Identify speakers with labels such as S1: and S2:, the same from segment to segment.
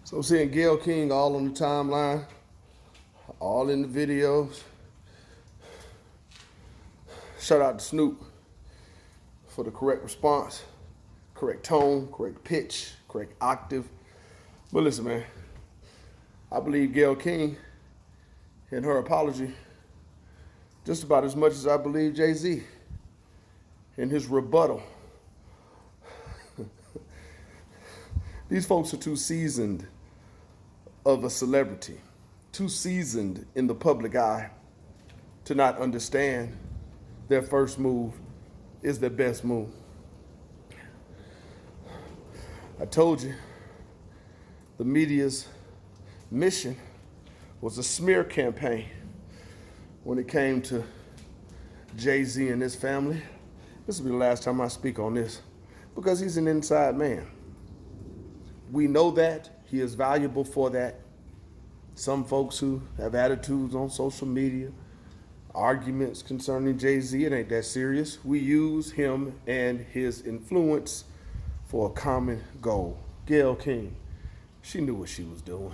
S1: So I'm seeing Gayle King all on the timeline, all in the videos. Shout out to Snoop for the correct response, correct tone, correct pitch, correct octave. But listen, man, I believe Gayle King in her apology just about as much as I believe Jay-Z in his rebuttal. These folks are too seasoned of a celebrity, too seasoned in the public eye to not understand their first move is their best move. I told you, the media's mission was a smear campaign when it came to Jay-Z and his family. This will be the last time I speak on this because he's an inside man. We know that. He is valuable for that. Some folks who have attitudes on social media, arguments concerning Jay-Z, it ain't that serious. We use him and his influence for a common goal. Gayle King, she knew what she was doing.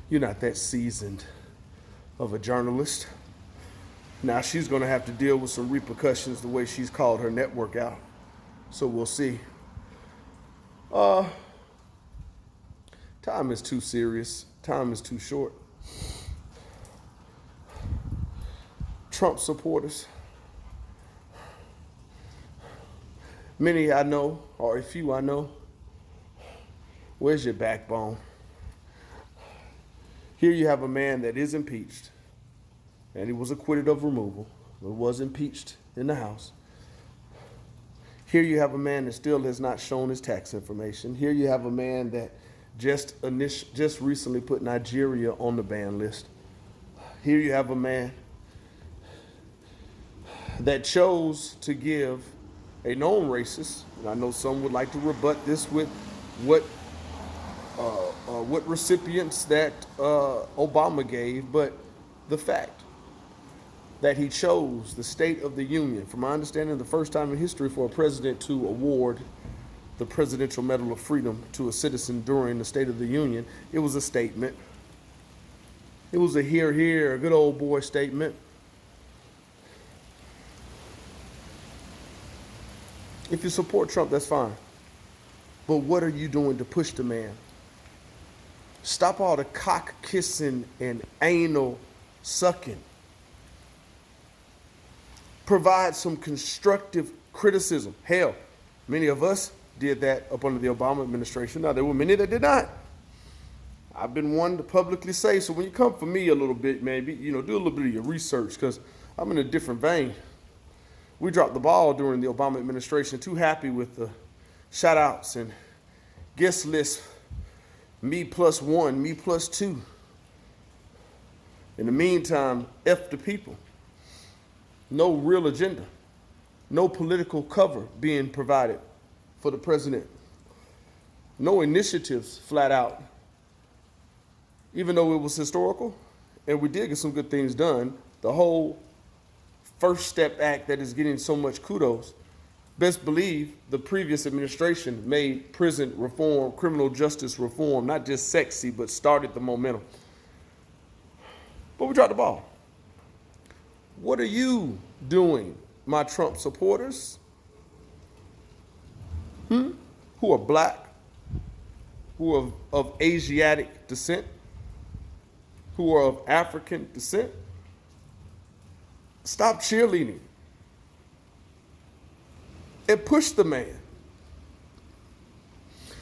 S1: You're not that seasoned of a journalist. Now she's gonna have to deal with some repercussions the way she's called her network out. So we'll see. Time is too serious. Time is too short. Trump supporters, many I know, or a few I know, where's your backbone? Here you have a man that is impeached, and he was acquitted of removal, but was impeached in the House. Here you have a man that still has not shown his tax information. Here you have a man that just recently put Nigeria on the ban list. Here you have a man that chose to give a known racist, and I know some would like to rebut this with what recipients that Obama gave, but the fact that he chose the State of the Union, from my understanding, the first time in history for a president to award the Presidential Medal of Freedom to a citizen during the State of the Union, it was a statement. It was a hear, hear, good old boy statement. If you support Trump, that's fine. But what are you doing to push the man? Stop all the cock kissing and anal sucking. Provide some constructive criticism. Hell, many of us did that up under the Obama administration. Now, there were many that did not. I've been one to publicly say, so when you come for me a little bit, maybe, do a little bit of your research, because I'm in a different vein. We dropped the ball during the Obama administration, too happy with the shout outs and guest list, me plus one, me plus two. In the meantime, F the people. No real agenda, no political cover being provided for the president, no initiatives flat out, even though it was historical and we did get some good things done. The whole First Step Act that is getting so much kudos, best believe the previous administration made prison reform, criminal justice reform, not just sexy, but started the momentum. But we dropped the ball. What are you doing, my Trump supporters? Who are black, who are of Asiatic descent, who are of African descent? Stop cheerleading and push the man.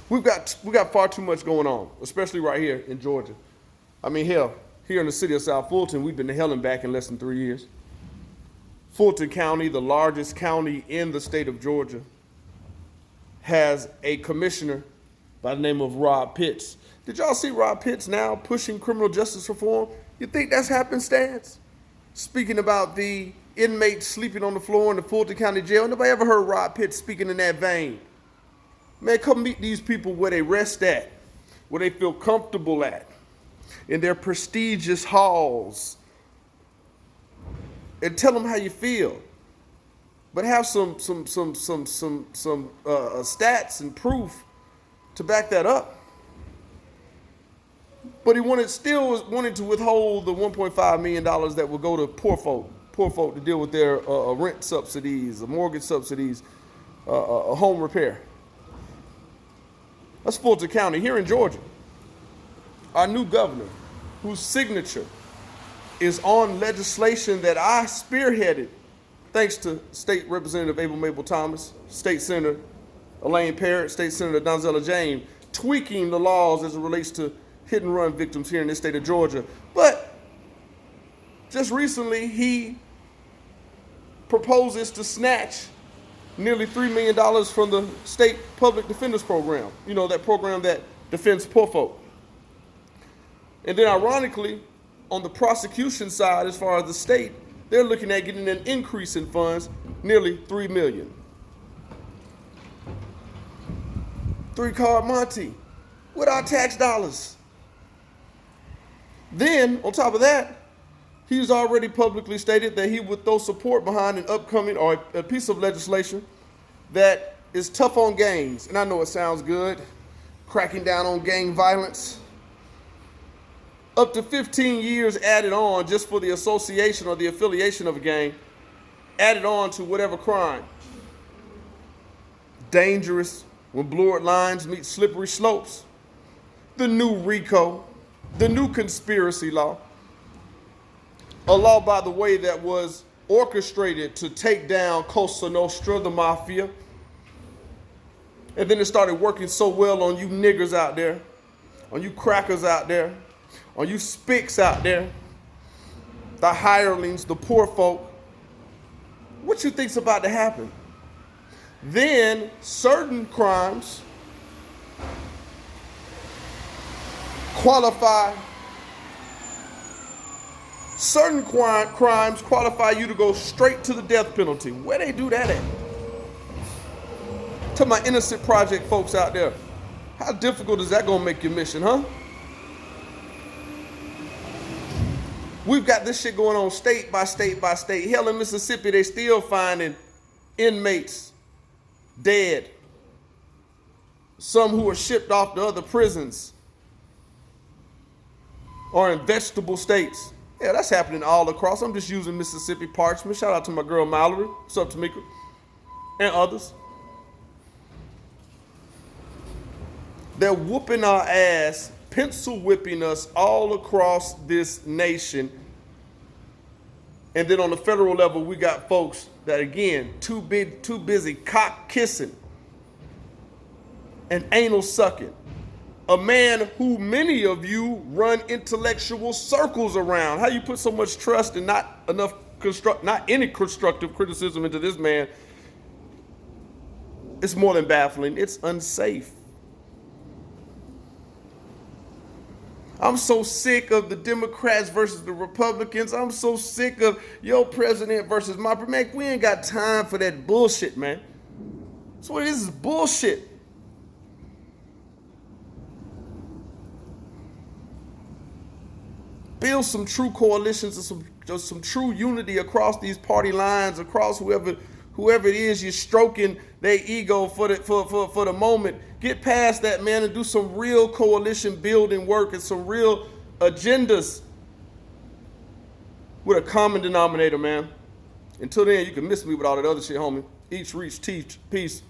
S1: We got far too much going on, especially right here in Georgia. I mean, hell, here in the city of South Fulton, we've been to hell and back in less than 3 years. Fulton County, the largest county in the state of Georgia, has a commissioner by the name of Rob Pitts. Did y'all see Rob Pitts now pushing criminal justice reform? You think that's happenstance? Speaking about the inmates sleeping on the floor in the Fulton County Jail. Nobody ever heard Rob Pitts speaking in that vein. Man, come meet these people where they rest at, where they feel comfortable at, in their prestigious halls, and tell them how you feel. But have some stats and proof to back that up. But he still wanted to withhold the $1.5 million that would go to poor folk to deal with their rent subsidies, mortgage subsidies, home repair. That's Fulton County here in Georgia. Our new governor, whose signature is on legislation that I spearheaded, thanks to State Representative Abel Mabel Thomas, State Senator Elaine Parrott, State Senator Donzella James, tweaking the laws as it relates to hit and run victims here in this state of Georgia. But just recently, he proposes to snatch nearly $3 million from the state public defenders program. You know, that program that defends poor folk. And then ironically, on the prosecution side, as far as the state, they're looking at getting an increase in funds, nearly $3 million. 3-card monte with our tax dollars. Then, on top of that, he's already publicly stated that he would throw support behind an upcoming or a piece of legislation that is tough on gangs. And I know it sounds good, cracking down on gang violence. Up to 15 years added on just for the association or the affiliation of a gang, added on to whatever crime. Dangerous when blurred lines meet slippery slopes. The new RICO, the new conspiracy law, a law, by the way, that was orchestrated to take down Cosa Nostra, the mafia. And then it started working so well on you niggers out there, on you crackers out there, on you spics out there, the hirelings, the poor folk. What you think's about to happen? Then certain crimes qualify you to go straight to the death penalty. Where they do that at? To my innocent project folks out there, how difficult is that gonna make your mission, huh? We've got this shit going on state by state by state. Hell, in Mississippi, they still finding inmates dead. Some who are shipped off to other prisons or in vegetable states. Yeah, that's happening all across. I'm just using Mississippi Parchment. Shout out to my girl Mallory. What's up, Tamika? And others. They're whooping our ass, pencil whipping us all across this nation. And then on the federal level, we got folks that, again, too busy cock kissing and anal sucking. A man who many of you run intellectual circles around. How you put so much trust and not any constructive criticism into this man? It's more than baffling. It's unsafe. I'm so sick of the Democrats versus the Republicans. I'm so sick of your president versus my president. We ain't got time for that bullshit, man. That's what it is bullshit. Build some true coalitions and some true unity across these party lines, across whoever it is you're stroking their ego for the moment. Get past that, man, and do some real coalition building work and some real agendas with a common denominator, man. Until then, you can miss me with all that other shit, homie. Each reach, teach, peace.